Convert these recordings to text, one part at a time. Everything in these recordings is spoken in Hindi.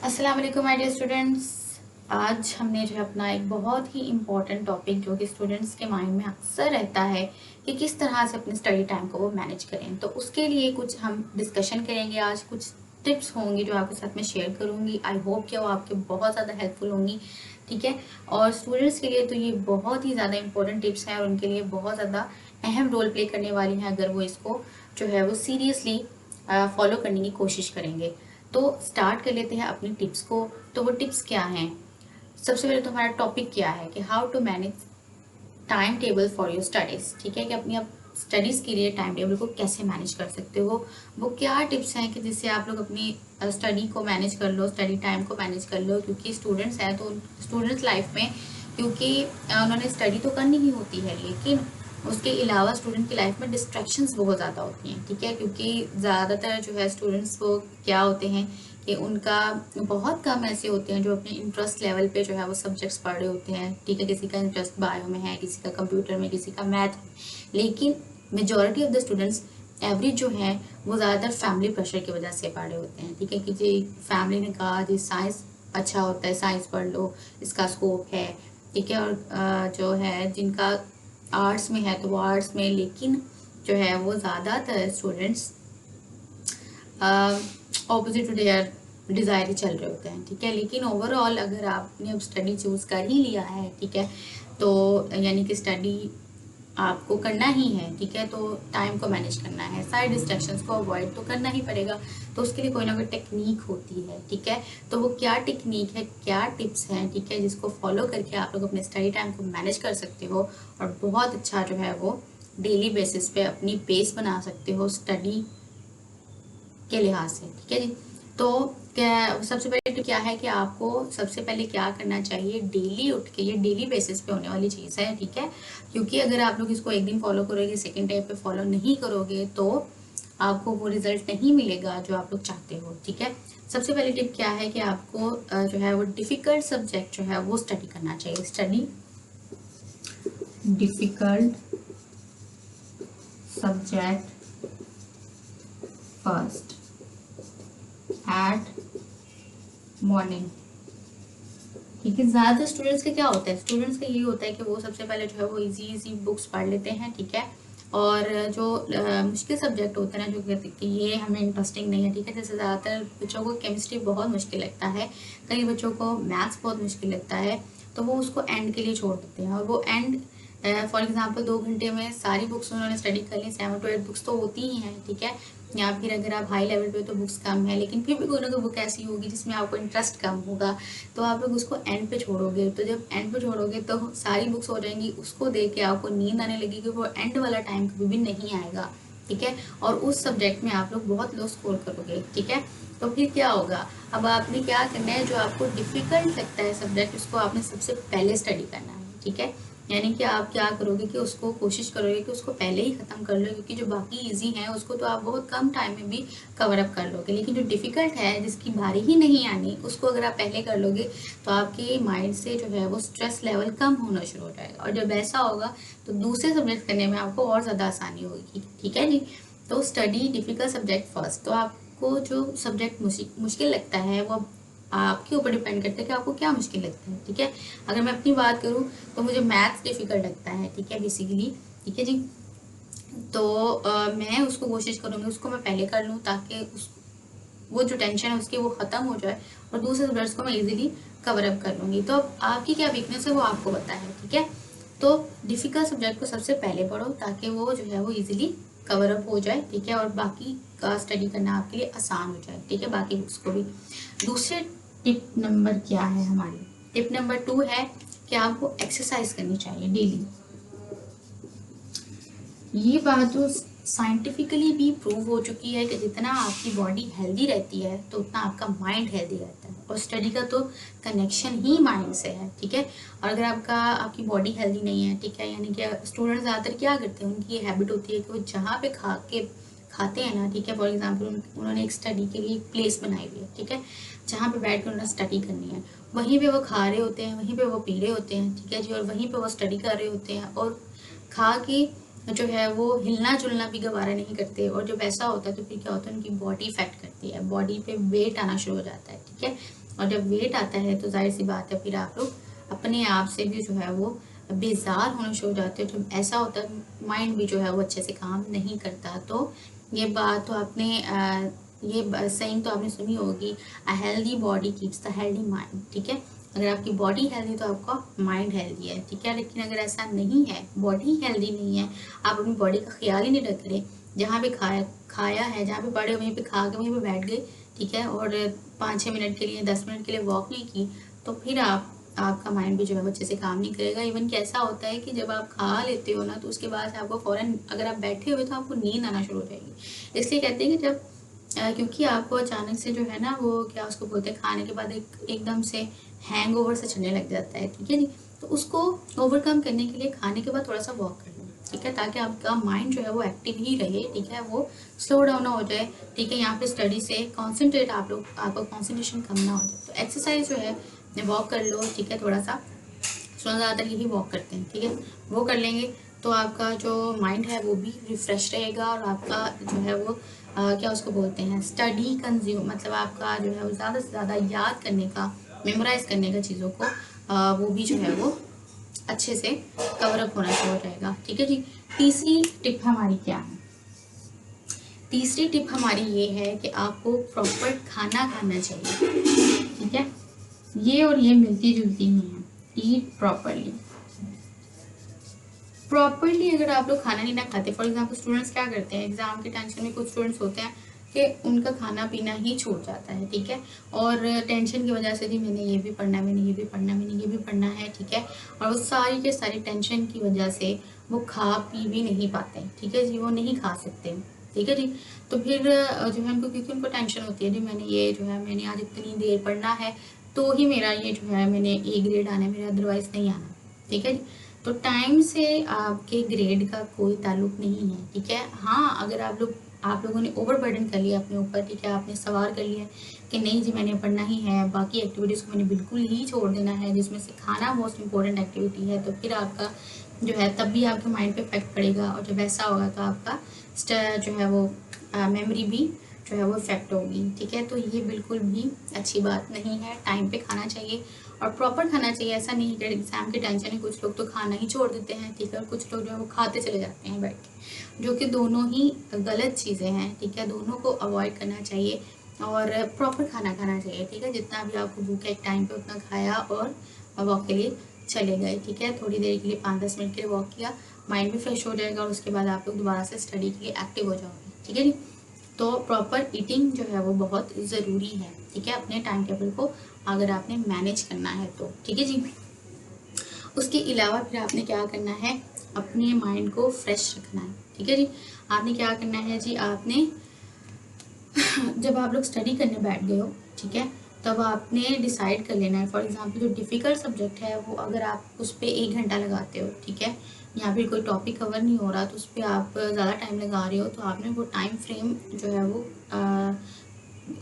अस्सलाम वालेकुम माय डियर स्टूडेंट्स। आज हमने जो है अपना एक बहुत ही इम्पोर्टेंट टॉपिक जो कि स्टूडेंट्स के माइंड में अक्सर रहता है कि किस तरह से अपने स्टडी टाइम को वो मैनेज करें, तो उसके लिए कुछ हम डिस्कशन करेंगे। आज कुछ टिप्स होंगी जो आपके साथ में शेयर करूंगी। आई होप कि वो आपके बहुत ज़्यादा हेल्पफुल होंगी, ठीक है। और स्टूडेंट्स के लिए तो ये बहुत ही ज़्यादा इंपॉर्टेंट टिप्स हैं और उनके लिए बहुत ज़्यादा अहम रोल प्ले करने वाली हैं अगर वो इसको जो है वो सीरियसली फॉलो करने की कोशिश करेंगे। तो स्टार्ट कर लेते हैं अपनी टिप्स को। तो वो टिप्स क्या हैं? सबसे पहले तो हमारा टॉपिक क्या है कि how to manage time table for your studies, ठीक है, कि अपनी आप स्टडीज़ के लिए टाइम टेबल को कैसे मैनेज कर सकते हो। वो क्या टिप्स हैं कि जिससे आप लोग अपनी स्टडी को मैनेज कर लो, स्टडी टाइम को मैनेज कर लो। क्योंकि स्टूडेंट्स हैं तो स्टूडेंट्स लाइफ में क्योंकि उन्होंने स्टडी तो करनी ही होती है, लेकिन उसके अलावा स्टूडेंट की लाइफ में डिस्ट्रैक्शंस बहुत ज़्यादा होती हैं, ठीक है। क्योंकि ज़्यादातर जो है स्टूडेंट्स वो क्या होते हैं कि उनका बहुत कम ऐसे होते हैं जो अपने इंटरेस्ट लेवल पे जो है वो सब्जेक्ट्स पढ़ रहे होते हैं, ठीक है। किसी का इंटरेस्ट बायो में है, किसी का कंप्यूटर में, किसी का मैथ में। लेकिन majority of the students average जो है वो ज़्यादातर फैमिली प्रेशर की वजह से पढ़ रहे होते हैं, ठीक है। कि जी फैमिली ने कहा जी साइंस अच्छा होता है, साइंस पढ़ लो, इसका स्कोप है, ठीक है। और जो है जिनका आर्ट्स में है तो वो आर्ट्स में, लेकिन जो है वो ज़्यादातर students opposite to their desire ही चल रहे होते हैं, ठीक है। लेकिन ओवरऑल अगर आपने अब स्टडी चूज़ कर ही लिया है, ठीक है, तो यानी कि स्टडी आपको करना ही है, ठीक है, तो टाइम को मैनेज करना है, साइड डिस्ट्रैक्शंस को अवॉइड तो करना ही पड़ेगा। तो उसके लिए कोई ना कोई टेक्निक होती है, ठीक है। तो वो क्या टेक्निक है, क्या टिप्स हैं, ठीक है, जिसको फॉलो करके आप लोग अपने स्टडी टाइम को मैनेज कर सकते हो और बहुत अच्छा जो है वो डेली बेसिस पे अपनी पेस बना सकते हो स्टडी के लिहाज से, ठीक है जी। तो क्या सबसे पहले तो क्या है कि आपको सबसे पहले क्या करना चाहिए, डेली उठ के, ये डेली बेसिस पे होने वाली चीज़ है, ठीक है। क्योंकि अगर आप लोग इसको एक दिन फॉलो करोगे, सेकेंड डे पे फॉलो नहीं करोगे तो आपको वो रिजल्ट नहीं मिलेगा जो आप लोग चाहते हो, ठीक है। सबसे पहली टिप क्या है कि आपको जो है वो डिफ़िकल्ट सब्जेक्ट जो है वो स्टडी करना चाहिए। Study difficult subject first eight morning, ठीक है। ज़्यादातर स्टूडेंट्स का क्या होता है, स्टूडेंट्स का ये होता है कि वो सबसे पहले जो है वो इजी बुक्स पढ़ लेते हैं, ठीक है। और जो मुश्किल सब्जेक्ट होता है ना, जो कहते हैं कि ये हमें इंटरेस्टिंग नहीं है, ठीक है। जैसे ज़्यादातर बच्चों को केमिस्ट्री बहुत मुश्किल लगता है, कई बच्चों को मैथ्स बहुत मुश्किल लगता है, तो वो उसको एंड के लिए छोड़ देते हैं। और वो एंड फॉर एग्जांपल 2 घंटे में सारी बुक्स उन्होंने स्टडी कर ली, 7 to 8 बुक्स तो होती ही हैं, ठीक है। या फिर अगर आप हाई लेवल पे तो बुक्स कम है, लेकिन फिर भी कोई ना कोई बुक ऐसी होगी जिसमें आपको इंटरेस्ट कम होगा, तो आप लोग उसको एंड पे छोड़ोगे। तो जब एंड पे छोड़ोगे तो सारी बुक्स हो जाएंगी, उसको देख के आपको नींद आने लगेगी, वो एंड वाला टाइम कभी भी नहीं आएगा, ठीक है। और उस सब्जेक्ट में आप लोग बहुत लो स्कोर करोगे, ठीक है। तो फिर क्या होगा, अब आपने क्या करना है, जो आपको डिफिकल्ट लगता है सब्जेक्ट उसको आपने सबसे पहले स्टडी करना है, ठीक है। यानी कि आप क्या करोगे कि उसको कोशिश करोगे कि उसको पहले ही ख़त्म कर लो, क्योंकि जो बाकी इजी है उसको तो आप बहुत कम टाइम में भी कवर अप कर लोगे। लेकिन जो डिफ़िकल्ट है, जिसकी बारी ही नहीं आनी, उसको अगर आप पहले कर लोगे तो आपके माइंड से जो है वो स्ट्रेस लेवल कम होना शुरू हो जाएगा। और जब ऐसा होगा तो दूसरे सब्जेक्ट करने में आपको और ज़्यादा आसानी होगी, ठीक है जी। तो स्टडी डिफ़िकल्ट सब्जेक्ट फर्स्ट। तो आपको जो सब्जेक्ट मुश्किल लगता है वो आपके ऊपर डिपेंड करता है कि आपको क्या मुश्किल लगता है, ठीक है। अगर मैं अपनी बात करूँ तो मुझे मैथ्स डिफ़िकल्ट लगता है, ठीक है, बेसिकली, ठीक है जी। तो मैं उसको कोशिश करूँगी उसको मैं पहले कर लूँ, ताकि उस वो जो टेंशन है उसकी वो ख़त्म हो जाए और दूसरे सब्जेक्ट्स को मैं इजीली कवर अप कर लूँगी। तो अब आपकी क्या वीकनेस है वो आपको पता है, ठीक है। तो डिफ़िकल्ट सब्जेक्ट को सबसे पहले पढ़ो ताकि वो जो है वो इजीली कवर अप हो जाए, ठीक है। और बाकी का स्टडी करना आपके लिए आसान हो जाए, ठीक है, बाकी बुक्स को भी। दूसरे टिप नंबर क्या है हमारी, टिप नंबर 2 है कि आपको एक्सरसाइज करनी चाहिए डेली। ये बात तो साइंटिफिकली भी प्रूव हो चुकी है कि जितना आपकी बॉडी हेल्दी रहती है तो उतना आपका माइंड हेल्दी रहता है। और स्टडी का तो कनेक्शन ही माइंड से है, ठीक है। और अगर आपकी बॉडी हेल्दी नहीं है, ठीक है, यानी कि स्टूडेंट ज़्यादातर क्या करते हैं, उनकी ये हैबिट होती है कि वो जहाँ पे खाते हैं ना, ठीक है, फॉर एग्जाम्पल उन्होंने एक स्टडी के लिए एक प्लेस बनाई हुई है, ठीक है, जहाँ पे बैठ कर उन्होंने स्टडी करनी है, वहीं पे वो खा रहे होते हैं, वहीं पे वो पी रहे होते हैं, ठीक है जी, और वहीं पे वो स्टडी कर रहे होते हैं। और खा के जो है वो हिलना जुलना भी गवारा नहीं करते। और जब ऐसा होता है तो फिर क्या होता है, उनकी बॉडी इफेक्ट करती है, बॉडी पे वेट आना शुरू हो जाता है, ठीक है। और जब वेट आता है तो जाहिर सी बात है फिर आप लोग अपने आप से भी जो है वो बेजार होना शुरू हो जाते हो। जब ऐसा होता है माइंड भी जो है वो अच्छे से काम नहीं करता। तो ये बात तो आपने ये सेइंग तो आपने सुनी होगी, a healthy body keeps the healthy mind. ठीक है, अगर आपकी बॉडी हेल्दी तो आपका माइंड हेल्दी है। ठीक है, लेकिन अगर ऐसा नहीं है, बॉडी हेल्दी नहीं है, आप अपनी बॉडी का ख्याल ही नहीं रख रहे, जहाँ पे खाया है, जहाँ पे पड़े वहीं पे खा के वहीं पे बैठ गए, ठीक है, और 5-6 मिनट के लिए 10 मिनट के लिए वॉक नहीं की, तो फिर आपका माइंड भी जो है वो अच्छे से काम नहीं करेगा। इवन कैसा होता है कि जब आप खा लेते हो ना तो उसके बाद से आपको फ़ौरन, अगर आप बैठे हुए तो आपको नींद आना शुरू हो जाएगी। इसलिए कहते हैं कि जब क्योंकि आपको अचानक से जो है ना वो क्या उसको बोलते हैं, खाने के बाद एकदम से हैंगओवर से चलने लग जाता है। ठीक है जी, तो उसको ओवरकम करने के लिए खाने के बाद थोड़ा सा वॉक कर लो। ठीक है, ताकि आपका माइंड जो है वो एक्टिव ही रहे। ठीक है, वो स्लो डाउन ना हो जाए। ठीक है, यहाँ पे स्टडी से कॉन्सेंट्रेट आपका कॉन्सेंट्रेशन कम ना हो जाए। तो एक्सरसाइज जो है वॉक कर लो। ठीक है, थोड़ा सा ज़्यादातर यही वॉक करते हैं। ठीक है, वो कर लेंगे तो आपका जो माइंड है वो भी रिफ़्रेश रहेगा और आपका जो है वो क्या उसको बोलते हैं, स्टडी कंज्यूम, मतलब आपका जो है वो ज़्यादा से ज़्यादा याद करने का, मेमोराइज़ करने का चीज़ों को वो भी जो है वो अच्छे से कवर अप होना शुरू हो जाएगा। ठीक है जी, तीसरी टिप हमारी क्या है? तीसरी टिप हमारी ये है कि आपको प्रॉपर खाना खाना चाहिए। ठीक है, ये और ये मिलती जुलती ही हैं। ईट प्रॉपरली। प्रॉपरली अगर आप लोग खाना नहीं ना खाते, फॉर एग्जाम्पल स्टूडेंट्स क्या करते हैं, एग्जाम के टेंशन में कुछ स्टूडेंट्स होते हैं कि उनका खाना पीना ही छूट जाता है। ठीक है, और टेंशन की वजह से जी मैंने ये भी पढ़ना है, मैंने ये भी पढ़ना है, मैंने ये भी पढ़ना है। ठीक है, और वो सारी के सारी टेंशन की वजह से वो खा पी भी नहीं पाते। ठीक है जी, वो नहीं खा सकते। ठीक है जी, तो फिर जो है उनको, क्योंकि उनको टेंशन होती है जी मैंने ये जो है मैंने आज इतनी देर पढ़ना है तो ही मेरा ये जो है मैंने ए ग्रेड आना है, मेरा अदरवाइज नहीं आना। ठीक है जी, तो टाइम से आपके ग्रेड का कोई ताल्लुक नहीं है। ठीक है, हाँ अगर आप लोगों ने ओवर बर्डन कर लिया अपने ऊपर, ठीक है, आपने सवार कर लिया कि नहीं जी मैंने पढ़ना ही है, बाकी एक्टिविटीज़ को मैंने बिल्कुल ही छोड़ देना है, जिसमें से खाना मोस्ट इंपॉर्टेंट एक्टिविटी है, तो फिर आपका जो है तब भी आपके माइंड पे इफेक्ट पड़ेगा। और जब ऐसा होगा तो आपका जो है वो मेमोरी भी जो है वो इफेक्ट होगी। ठीक है, तो ये बिल्कुल भी अच्छी बात नहीं है। टाइम पे खाना चाहिए और प्रॉपर खाना चाहिए। ऐसा नहीं कि एग्जाम की टेंशन है कुछ लोग तो खाना ही छोड़ देते हैं। ठीक है, और कुछ लोग जो है वो खाते चले जाते हैं बैठ के, जो कि दोनों ही गलत चीज़ें हैं। ठीक है, दोनों को अवॉइड करना चाहिए और प्रॉपर खाना खाना चाहिए। ठीक है, जितना भी आपको भूख है एक टाइम पे उतना खाया और वॉक के लिए चले गए। ठीक है, थोड़ी देर के लिए 5-10 मिनट के लिए वॉक किया, माइंड भी फ्रेश हो जाएगा और उसके बाद आप लोग दोबारा से स्टडी के लिए एक्टिव हो जाओगे। ठीक है जी, तो प्रॉपर ईटिंग जो है वो बहुत ज़रूरी है। ठीक है, अपने टाइम टेबल को अगर आपने मैनेज करना है तो। ठीक है जी, उसके अलावा फिर आपने क्या करना है, अपने माइंड को फ्रेश रखना है। ठीक है जी, आपने क्या करना है जी, आपने जब आप लोग स्टडी करने बैठ गए हो, ठीक है, तब आपने डिसाइड कर लेना है। फॉर एग्जांपल जो डिफ़िकल्ट सब्जेक्ट है वो अगर आप उस पर 1 घंटा लगाते हो, ठीक है, या फिर कोई टॉपिक कवर नहीं हो रहा तो उस पर आप ज़्यादा टाइम लगा रहे हो, तो आपने वो टाइम फ्रेम जो है वो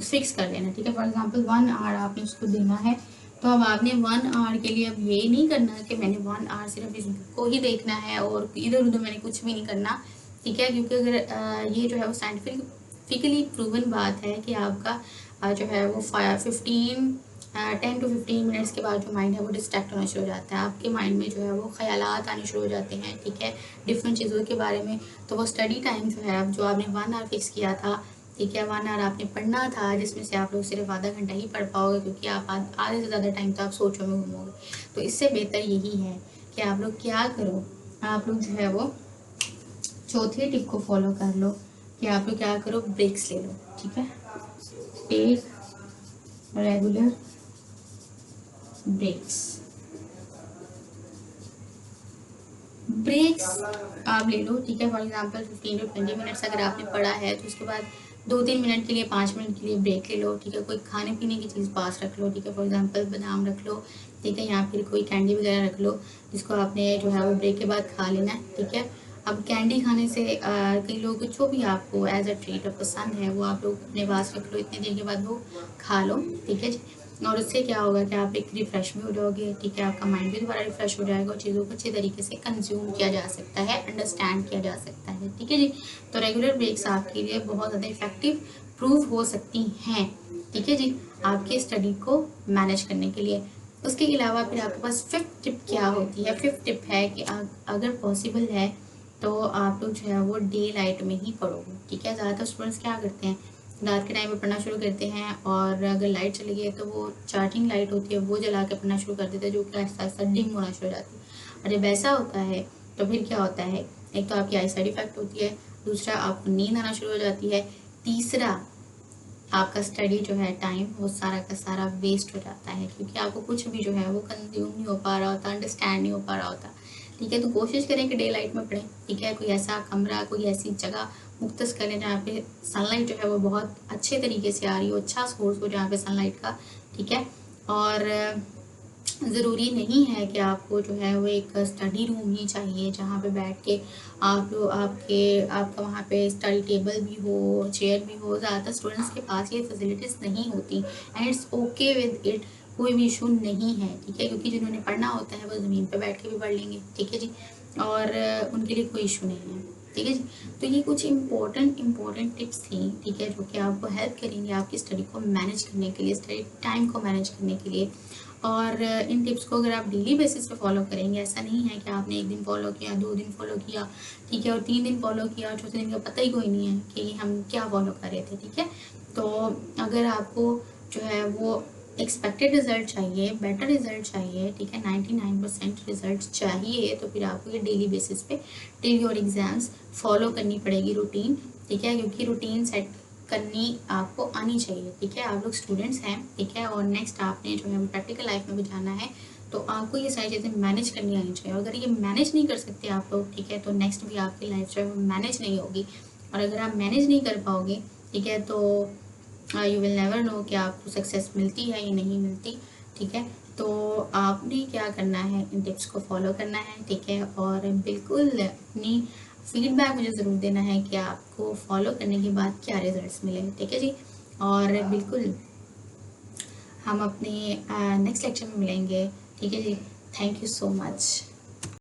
फिक्स कर लेना। ठीक है, फॉर एग्जांपल 1 आवर आपने उसको देना है, तो अब आपने 1 आवर के लिए अब ये नहीं करना कि मैंने 1 आवर सिर्फ इस बुक को ही देखना है और इधर उधर मैंने कुछ भी नहीं करना। ठीक है, क्योंकि अगर ये जो है वो साइंटिफिकली प्रूवन बात है कि आपका जो है वो 10 to 15 मिनट्स के बाद जो माइंड है वो डिस्ट्रैक्ट होना शुरू हो जाता है। आपके माइंड में जो है वो ख्यालात आने शुरू हो जाते हैं। ठीक है, डिफरेंट चीज़ों के बारे में। तो वो स्टडी टाइम जो है अब जो आपने 1 आवर फिक्स किया था, ठीक है, 1 आवर आपने पढ़ना था, जिसमें से आप लोग सिर्फ आधा घंटा ही पढ़ पाओगे क्योंकि आप आधे से ज़्यादा टाइम तो आप सोचों में घूमोगे। तो इससे बेहतर यही है कि आप लोग क्या करो, आप लोग जो है वो चौथी टिप को फॉलो कर लो कि आप लोग क्या करो, ब्रेक्स ले लो। ठीक है, टेक रेगुलर ब्रेक्स आप ले लो। ठीक है, फॉर एग्जांपल 15 to 20 मिनट्स अगर आपने पढ़ा है तो उसके बाद 2-3 मिनट के लिए, 5 मिनट के लिए ब्रेक ले लो। ठीक है, कोई खाने पीने की चीज़ पास रख लो। ठीक है, फॉर एग्जांपल बादाम रख लो, ठीक है, या फिर कोई कैंडी वगैरह रख लो जिसको आपने जो है वो ब्रेक के बाद खा लेना है। ठीक है, अब कैंडी खाने से कई लोग जो भी आपको एज अ ट्रीट पसंद है वो आप लोग अपने पास रख लो, इतनी देर के बाद वो खा लो। ठीक है जी, और उससे क्या होगा कि आप एक रिफ़्रेश भी हो जाओगे। ठीक है, आपका माइंड भी दोबारा रिफ़्रेश हो जाएगा और चीज़ों को अच्छे तरीके से कंज्यूम किया जा सकता है, अंडरस्टैंड किया जा सकता है। ठीक है जी, तो रेगुलर ब्रेक्स आपके लिए बहुत ज़्यादा इफेक्टिव प्रूव हो सकती हैं। ठीक है जी, आपके स्टडी को मैनेज करने के लिए। उसके अलावा फिर आपके पास फिफ्थ टिप क्या होती है? फिफ्थ टिप है कि अगर पॉसिबल है तो आप लोग जो है वो डे लाइट में ही पढ़ो, ठीक है। ज़्यादातर स्टूडेंट्स क्या करते हैं, रात के टाइम पे पढ़ना शुरू करते हैं और अगर लाइट चली गई तो वो चार्जिंग लाइट होती है वो जला के पढ़ना शुरू कर देते हैं, जो कि आहिस्ता आहिस्ता डिम होना शुरू हो जाती है। और जब ऐसा होता है तो फिर क्या होता है, एक तो आपकी आई साइड इफेक्ट होती है, दूसरा आपको नींद आना शुरू हो जाती है, तीसरा आपका स्टडी जो है टाइम वो सारा का सारा वेस्ट हो जाता है, क्योंकि आपको कुछ भी जो है वो कंज्यूम नहीं हो पा रहा होता, अंडरस्टैंड नहीं हो पा रहा होता, ठीक है। तो कोशिश करें कि डे लाइट में पढ़ें, ठीक है। कोई ऐसा कमरा, कोई ऐसी जगह मुख्तस करें जहाँ पे सनलाइट जो है वो बहुत अच्छे तरीके से आ रही हो, अच्छा सोर्स हो जहाँ पे सनलाइट का, ठीक है। और ज़रूरी नहीं है कि आपको जो है वो एक स्टडी रूम ही चाहिए जहाँ पे बैठ के आपका वहाँ पे स्टडी टेबल भी हो, चेयर भी हो। ज़्यादातर स्टूडेंट्स के पास ये फैसिलिटीज़ नहीं होती and it's okay with it, कोई भी इशू नहीं है, ठीक है। क्योंकि जिन्होंने पढ़ना होता है वो ज़मीन पे बैठ के भी पढ़ लेंगे, ठीक है जी, और उनके लिए कोई इशू नहीं है, ठीक है जी। तो ये कुछ इम्पोर्टेंट टिप्स थी, ठीक है, जो कि आपको हेल्प करेंगे आपकी स्टडी को मैनेज करने के लिए, स्टडी टाइम को मैनेज करने के लिए। और इन टिप्स को अगर आप डेली बेसिस पे फॉलो करेंगे, ऐसा नहीं है कि आपने एक दिन फॉलो किया, 2 दिन फॉलो किया, ठीक है, और 3 दिन फॉलो किया, चौथे दिन का पता ही कोई नहीं है कि हम क्या फॉलो कर रहे थे, ठीक है। तो अगर आपको जो है वो एक्सपेक्टेड रिजल्ट चाहिए, बेटर रिजल्ट चाहिए, ठीक है, 99% रिजल्ट चाहिए, तो फिर आपको ये डेली बेसिस पे टिल योर एग्ज़ाम्स फॉलो करनी पड़ेगी रूटीन, ठीक है। क्योंकि रूटीन सेट करनी आपको आनी चाहिए, ठीक है। आप लोग स्टूडेंट्स हैं, ठीक है, और नेक्स्ट आपने जो है प्रैक्टिकल लाइफ में भी जाना है, तो आपको ये सारी चीज़ें मैनेज करनी आनी चाहिए। अगर ये मैनेज नहीं कर सकते आप लोग, ठीक है, तो नेक्स्ट भी आपकी लाइफ जो है वो मैनेज नहीं होगी। और अगर आप मैनेज नहीं कर पाओगे, ठीक है, तो यू विल नेवर नो कि आपको सक्सेस मिलती है या नहीं मिलती, ठीक है। तो आपने क्या करना है, इन टिप्स को फॉलो करना है, ठीक है, और बिल्कुल अपनी फीडबैक मुझे ज़रूर देना है कि आपको फॉलो करने के बाद क्या रिजल्ट्स मिले, ठीक है जी। और बिल्कुल हम अपने नेक्स्ट लेक्चर में मिलेंगे, ठीक है जी। Thank you so much.